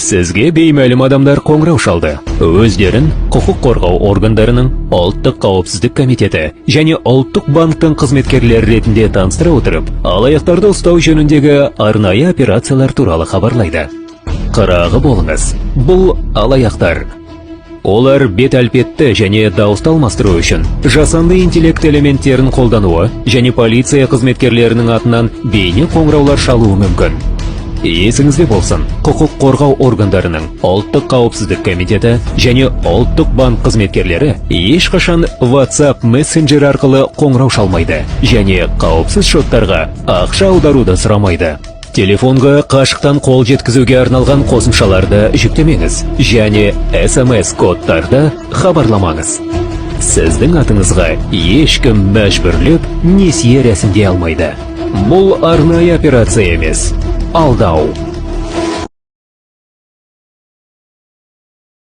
Сізге беймәлім адамдар қоңырау шалды. Өздерін құқық қорғау органдарының, ұлттық қауіпсіздік комитеті және ұлттық банктың қызметкерлері ретінде таныстыра отырып, алаяқтарды ұстау жөніндегі арнайы операциялар туралы хабарлайды. Қырағы болыңыз, бұл алаяқтар. Олар бет әлпетті және дауысты алмастыру үшін жасанды интеллект элементтерін қолдануы және полиция қызметкерлерінің атынан бейне қоңыраулар шалуы мүмкін. Есіңізде болсын, құқық қорғау органдарының, ұлттық қауіпсіздік комитеті және ұлттық банк қызметкерлері ешқашан WhatsApp мессенджер арқылы қоңырау шалмайды және қауіпсіз шоттарға ақша аударуды сұрамайды. Телефонға қашықтан қол жеткізуге арналған қосымшаларды жүктемеңіз және SMS кодтарды хабарламаңыз. Сіздің атыңызға ешкім мәжбүрлеп несие рәсімдей алмайды. Бұл арнайы операция емес, алдау.